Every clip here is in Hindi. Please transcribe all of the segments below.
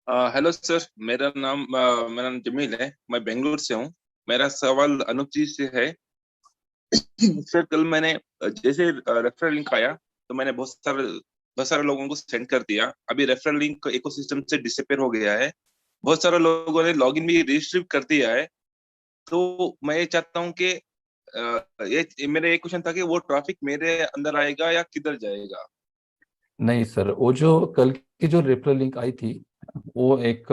Hello sir. मेरा नाम जमील है। मैं बेंगलुरु से हूँ। मेरा सवाल अनूप जी से है। सर, कल मैंने जैसे रेफरल लिंक आया तो मैंने बहुत सारे लोगों को सेंड कर दिया। अभी रेफरल लिंक इकोसिस्टम से डिसअपेयर हो गया है। बहुत सारे लोगों ने लॉगिन भी रजिस्टर कर दिया है। तो मैं ये चाहता हूँ कि ये मेरा एक क्वेश्चन था कि वो ट्रैफिक मेरे अंदर आएगा या किधर जाएगा। नहीं सर, वो जो कल की जो रेफरल लिंक आई थी वो एक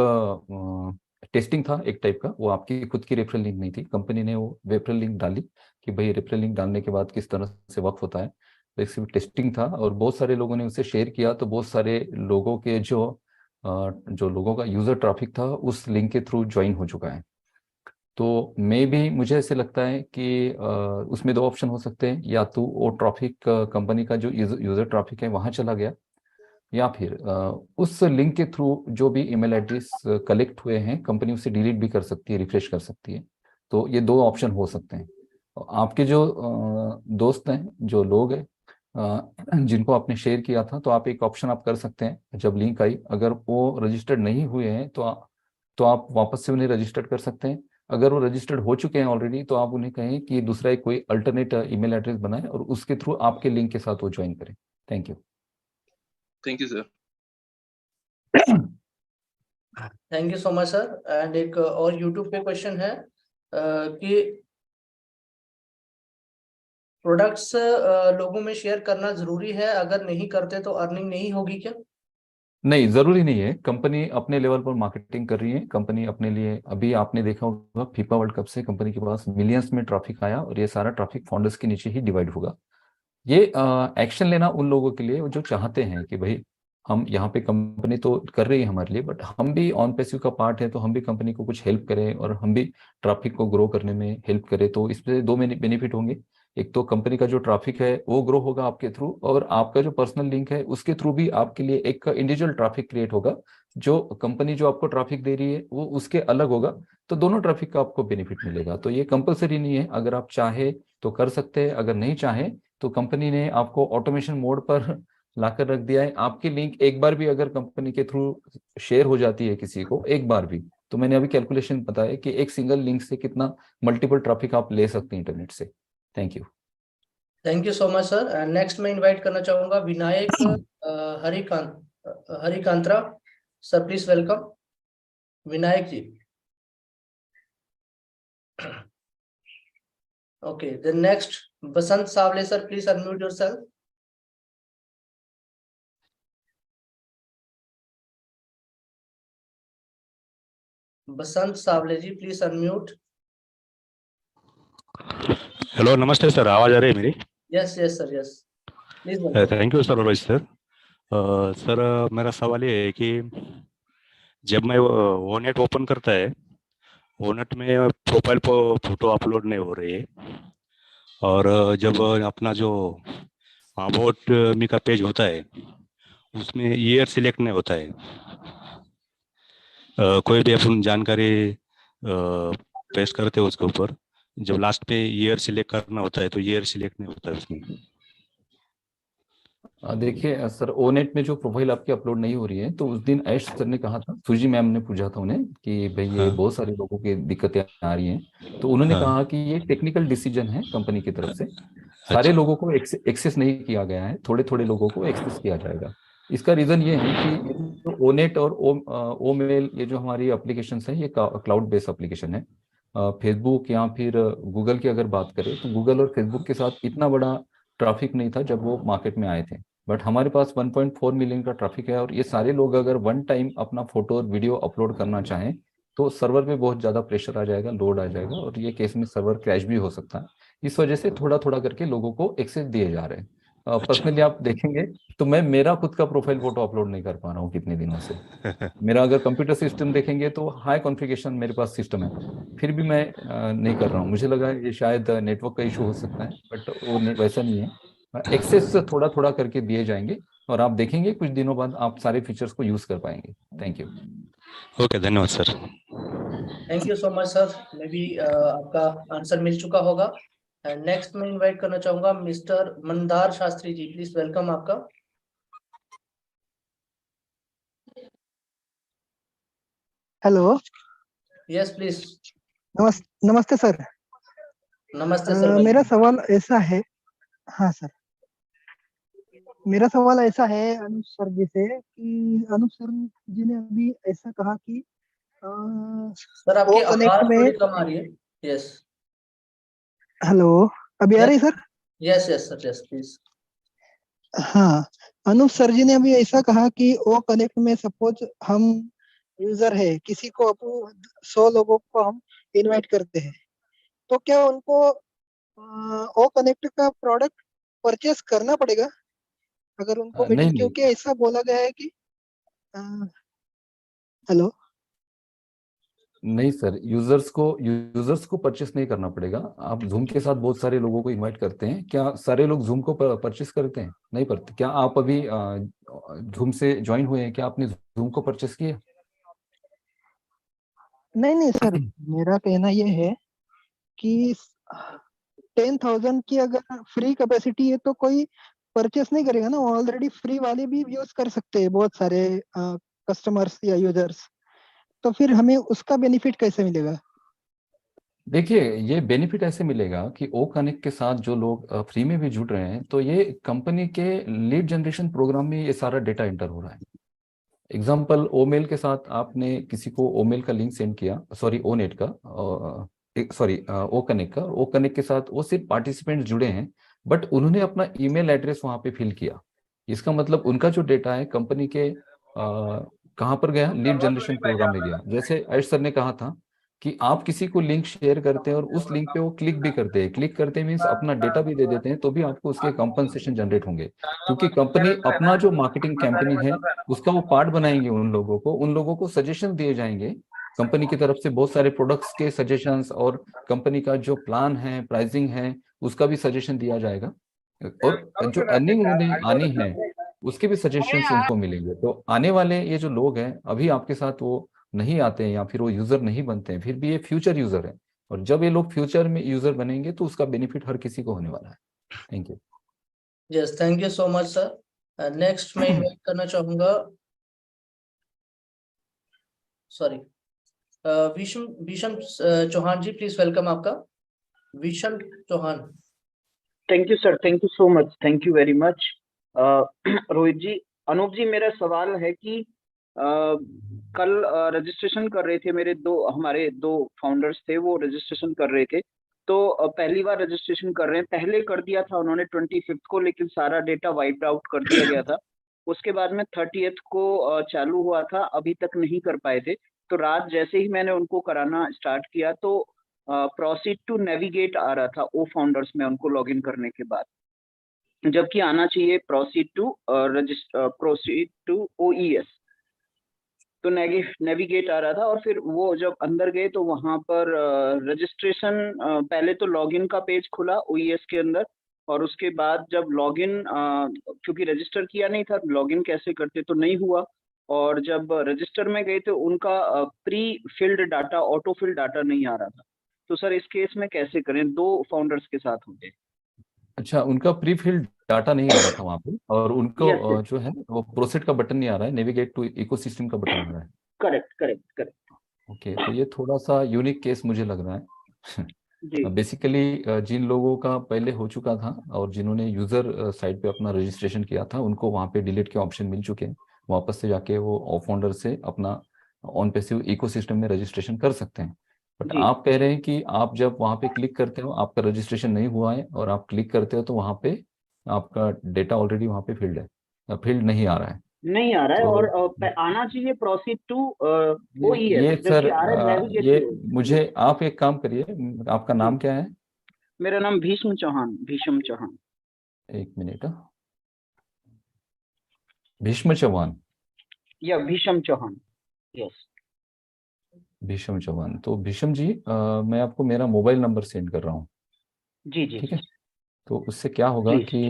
टेस्टिंग था, एक टाइप का। वो आपकी खुद की रेफरल लिंक नहीं थी, कंपनी ने वो रेफरल लिंक डाली कि भाई रेफरल लिंक डालने के बाद किस तरह से वर्क होता है। तो इसकी टेस्टिंग था और बहुत सारे लोगों ने उसे शेयर किया, तो बहुत सारे लोगों के जो लोगों का यूजर ट्रैफिक था उस लिंक के थ्रू ज्वाइन हो चुका है। तो मे भी मुझे ऐसे लगता है कि उसमें दो ऑप्शन हो सकते हैं, या तो वो ट्रैफिक कंपनी का जो यूजर ट्रैफिक है वहां चला गया, या फिर उस लिंक के थ्रू जो भी ईमेल एड्रेस कलेक्ट हुए हैं कंपनी उसे डिलीट भी कर सकती है, रिफ्रेश कर सकती है। तो ये दो ऑप्शन हो सकते हैं। और आपके जो दोस्त हैं, जो लोग हैं जिनको आपने शेयर किया था, तो आप एक ऑप्शन आप कर सकते हैं। जब लिंक आई, अगर वो रजिस्टर्ड नहीं हुए हैं तो आप वापस से उन्हें रजिस्टर्ड कर सकते हैं। अगर वो रजिस्टर्ड हो चुके हैं ऑलरेडी, तो आप उन्हें कहें कि दूसरा एक कोई अल्टरनेट ईमेल एड्रेस बनाए और उसके थ्रू आपके लिंक के साथ वो ज्वाइन करें। Thank you. Thank you sir. Thank you so much sir. And एक और यूट्यूब पे क्वेश्चन है कि प्रोडक्ट्स लोगों में शेयर करना जरूरी है, अगर नहीं करते तो अर्निंग नहीं होगी क्या? नहीं, जरूरी नहीं है। कंपनी अपने लेवल पर मार्केटिंग कर रही है। कंपनी अपने लिए, अभी आपने देखा होगा फीफा वर्ल्ड कप से कंपनी के पास मिलियंस में ट्रैफिक आया और ये सारा ट्रैफिक फाउंडर्स के नीचे ही डिवाइड होगा। ये एक्शन लेना उन लोगों के लिए जो चाहते हैं कि भाई हम यहाँ पे, कंपनी तो कर रही है हमारे लिए, बट हम भी ऑन पैसिव का पार्ट है, तो हम भी कंपनी को कुछ हेल्प करें और हम भी ट्रैफिक को ग्रो करने में हेल्प करें। तो इसमें दो बेनिफिट होंगे। एक तो कंपनी का जो ट्रैफिक है वो ग्रो होगा आपके थ्रू, और आपका जो पर्सनल लिंक है उसके थ्रू भी आपके लिए एक इंडिविजुअल ट्रैफिक क्रिएट होगा। जो कंपनी जो आपको ट्रैफिक दे रही है वो उसके अलग होगा। तो दोनों ट्रैफिक का आपको बेनिफिट मिलेगा। तो ये कंपलसरी नहीं है, अगर आप चाहे तो कर सकते हैं, अगर नहीं चाहे तो कंपनी ने आपको ऑटोमेशन मोड पर लाकर रख दिया है। आपकी लिंक एक बार भी अगर कंपनी के थ्रू शेयर हो जाती है किसी को, एक बार भी, तो मैंने अभी कैलकुलेशन बताया कि एक सिंगल लिंक से कितना मल्टीपल ट्रैफिक आप ले सकते हैं इंटरनेट से। Thank you. Thank you so much sir. Next मैं इनवाइट करना चाहूंगा Vinayak Harikantra sir, please welcome Vinayak ji. Okay, then next Basant Sawale sir, please unmute yourself. Basant Sawale ji, please unmute. Hello, नमस्ते सर। आवाज आ रही है मेरी? Yes yes sir, yes please welcome. Thank you sir, Rohit sir. Sir, मेरा सवाल ये है कि जब मैं ओनेट ओपन करता है, ओनेट में प्रोफाइल पर फोटो अपलोड नहीं हो रही है। और जब अपना जो अबाउट मी का पेज होता है उसमें ईयर सिलेक्ट नहीं होता है। कोई भी अपन जानकारी पेस्ट करते हो उसके ऊपर, जब लास्ट पे ईयर सिलेक्ट करना होता है तो ईयर सिलेक्ट नहीं होता है उसमें। देखिए सर, ओनेट में जो प्रोफाइल आपकी अपलोड नहीं हो रही है, तो उस दिन ऐश सर ने कहा था, सुजी मैम ने पूछा था उन्हें कि भाई ये हाँ, बहुत सारे लोगों की दिक्कतें आ रही हैं। तो उन्होंने हाँ। कहा कि ये टेक्निकल डिसीजन है कंपनी की तरफ से। सारे अच्छा। लोगों को एक्सेस नहीं किया गया है, थोड़े थोड़े लोगों को एक्सेस किया जाएगा। इसका रीजन ये है कि ये जो ओनेट और ओ मेल, ये जो हमारी एप्लीकेशन है, ये क्लाउड बेस्ड एप्लीकेशन है। फेसबुक या फिर गूगल की अगर बात करें, तो गूगल और फेसबुक के साथ इतना बड़ा ट्रैफिक नहीं था जब वो मार्केट में आए थे। बट हमारे पास 1.4 मिलियन का ट्रैफिक है, और ये सारे लोग अगर वन टाइम अपना फोटो और वीडियो अपलोड करना चाहें, तो सर्वर पे बहुत ज़्यादा प्रेशर आ जाएगा, लोड आ जाएगा, और ये केस में सर्वर क्रैश भी हो सकता है। इस वजह से थोड़ा थोड़ा करके लोगों को एक्सेस दिए जा रहे हैं। अच्छा। पर्सनली आप देखेंगे तो मैं मेरा खुद का प्रोफाइल फोटो अपलोड नहीं कर पा रहा हूँ कितने दिनों से। मेरा अगर कंप्यूटर सिस्टम देखेंगे तो हाई कॉन्फ़िगरेशन मेरे पास सिस्टम है, फिर भी मैं नहीं कर रहा हूँ। मुझे लगा ये शायद नेटवर्क का इशू हो सकता है, बट वो वैसा नहीं है। एक्सेस थोड़ा थोड़ा करके दिए जाएंगे, और आप देखेंगे कुछ दिनों बाद आप सारे फीचर्स को यूज कर पाएंगे। Thank you. ओके, धन्यवाद sir. Thank you so much sir. Maybe आपका आंसर मिल चुका होगा। नेक्स्ट मैं इनवाइट करना चाहूंगा mister Mandar Shastri ji, please welcome आपका। Hello, yes please. नमस्ते सर। नमस्ते सर। मेरा सवाल ऐसा है, हाँ सर, मेरा सवाल ऐसा है अनूप सर जी से कि अनूप सर जी ने अभी ऐसा कहा कि सर आपकी वो कनेक्ट आवाज में, थोड़ी कम आ रही है। यस हेलो, अभी आ रही sir? Yes yes sir, yes please. हाँ, अनूप सर जी ने अभी ऐसा कहा कि वो कनेक्ट में सपोज हम यूजर है, किसी को 100 लोगों को हम इनवाइट करते हैं, तो क्या उनको ओ कनेक्ट का प्रोडक्ट परचेस करना पड़ेगा अगर उनको नहीं मीटिंग, नहीं क्योंकि ऐसा बोला गया है कि हेलो, नहीं सर, यूजर्स को परचेस नहीं करना पड़ेगा। आप जूम के साथ बहुत सारे लोगों को इनवाइट करते हैं, क्या सारे लोग जूम को परचेस करते हैं? नहीं करते। क्या आप अभी जूम से ज्वाइन हुए हैं? क्या आपने जूम को परचेस किया? नहीं सर, मेरा कहना ये है कि 10,000 की अगर फ्री कैपेसिटी है तो कोई परचेस नहीं करेगा ना, ऑलरेडी फ्री वाले भी यूज कर सकते हैं बहुत सारे कस्टमर्स या यूजर्स, तो फिर हमें उसका बेनिफिट कैसे मिलेगा? देखिए, ये बेनिफिट ऐसे मिलेगा कि ओ कनेक्ट के साथ जो लोग फ्री में भी जुड़ रहे हैं, तो ये कंपनी के लीड जनरेशन प्रोग्राम में ये सारा डेटा एंटर हो रहा है। एग्जाम्पल, ओमेल के साथ आपने किसी को ओमेल का लिंक सेंड किया, सॉरी ओनेट का, सॉरी ओ कनेक्ट का। ओ कनेक्ट के साथ वो सिर्फ पार्टिसिपेंट्स जुड़े हैं, बट उन्होंने अपना ईमेल एड्रेस वहां पे फिल किया। इसका मतलब उनका जो डेटा है कंपनी के कहाँ पर गया? लीड जनरेशन प्रोग्राम में गया। जैसे अर्श सर ने कहा था कि आप किसी को लिंक शेयर करते हैं और उस लिंक पे वो क्लिक भी करते हैं, क्लिक करते मीन्स अपना डेटा भी दे देते हैं, तो भी आपको उसके कंपनसेशन जनरेट होंगे, क्योंकि कंपनी अपना जो मार्केटिंग कैंपेनिंग है उसका वो पार्ट बनाएंगे। उन लोगों को सजेशन दिए जाएंगे कंपनी की तरफ से, बहुत सारे प्रोडक्ट्स के सजेशंस, और कंपनी का जो प्लान है, प्राइसिंग है, उसका भी सजेशन दिया जाएगा, और जो अर्निंग उन्हें आनी है उसके भी सजेशंस उनको मिलेंगे। तो आने वाले ये जो लोग हैं अभी आपके साथ वो नहीं आते हैं या फिर वो यूजर नहीं बनते हैं, फिर भी ये फ्यूचर यूजर है, और जब ये लोग फ्यूचर में यूजर बनेंगे तो उसका बेनिफिट हर किसी को होने वाला है। Thank you. Yes, thank you so much sir. Next मैं इनवाइट करना चाहूंगा, सॉरी, विषम विषम चौहान जी, प्लीज वेलकम आपका। Visham Chauhan. Thank you sir, thank you so much, thank you very much. Rohit ji, Anoop ji, मेरा सवाल है कि कल रजिस्ट्रेशन कर रहे थे, हमारे दो फाउंडर्स थे, वो रजिस्ट्रेशन कर रहे थे, तो पहली बार रजिस्ट्रेशन कर रहे हैं। पहले कर दिया था उन्होंने 25 को, लेकिन सारा डेटा वाइप आउट कर दिया गया था। उसके बाद में 30 को चालू हुआ था, अभी तक नहीं कर पाए थे। तो रात जैसे ही मैंने उनको कराना स्टार्ट किया तो प्रोसीड टू नेविगेट आ रहा था ओ फाउंडर्स में उनको लॉगिन करने के बाद, जबकि आना चाहिए प्रोसीड टू ओईएस। तो नेविगेट आ रहा था, और फिर वो जब अंदर गए तो वहां पर रजिस्ट्रेशन, पहले तो लॉगिन का पेज खुला ओईएस के अंदर, और उसके बाद जब लॉगिन, क्योंकि रजिस्टर किया नहीं था, लॉगिन कैसे करते, तो नहीं हुआ। और जब रजिस्टर में गए तो उनका pre filled data, auto field data नहीं आ रहा था। तो सर इस केस में कैसे करें? दो फाउंडर्स के साथ हो गए। अच्छा, उनका प्री फिल्ड डाटा नहीं आ रहा था वहां पे, और उनको यस, जो है वो प्रोसीड का बटन नहीं आ रहा है, नेविगेट टू इकोसिस्टम का बटन आ रहा है। Correct correct correct. ओके, तो ये थोड़ा सा यूनिक केस मुझे लग रहा है। जी बेसिकली जिन लोगों का पहले हो चुका था और जिन्होंने यूजर साइट पे अपना रजिस्ट्रेशन किया था, उनको वहाँ पे डिलीट के ऑप्शन मिल चुके हैं। वापस से जाके वो ऑफ फाउंडर से अपना ऑन पैसिव इकोसिस्टम में रजिस्ट्रेशन कर सकते हैं। बट जी। आप कह रहे हैं कि आप जब वहाँ पे क्लिक करते हो, आपका रजिस्ट्रेशन नहीं हुआ है, और आप क्लिक करते हो तो वहाँ पे आपका डेटा ऑलरेडी वहाँ पे फिल्ड है, फिल्ड नहीं आ रहा है। नहीं आ रहा है, और तो आना चाहिए प्रोसीड टू ओईएस, ये सर, जबकि आ रहा है नेविगेट ये टू। मुझे आप एक काम करिए, आपका जी, नाम क्या है? मेरा नाम भीष्म चौहान, भीष्म चौहान। एक मिनट। भीष्म चौहान। या भीष्म चौहान, यस। भीष्म चौहान, तो भीष्म जी, मैं आपको मेरा मोबाइल नंबर सेंड कर रहा हूँ। जी जी ठीक जी, है, तो उससे क्या होगा प्लीज। कि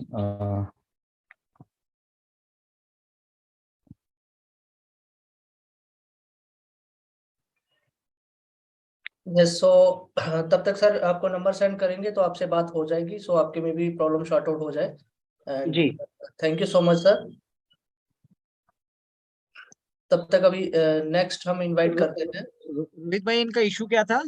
यस, सो तब तक सर आपको नंबर सेंड करेंगे तो आपसे बात हो जाएगी, सो आपके में भी प्रॉब्लम शॉर्ट आउट हो जाए। एंड जी thank you so much sir. तब तक अभी नेक्स्ट हम इनवाइट करते हैं। रोहित भाई, इनका इशू क्या था?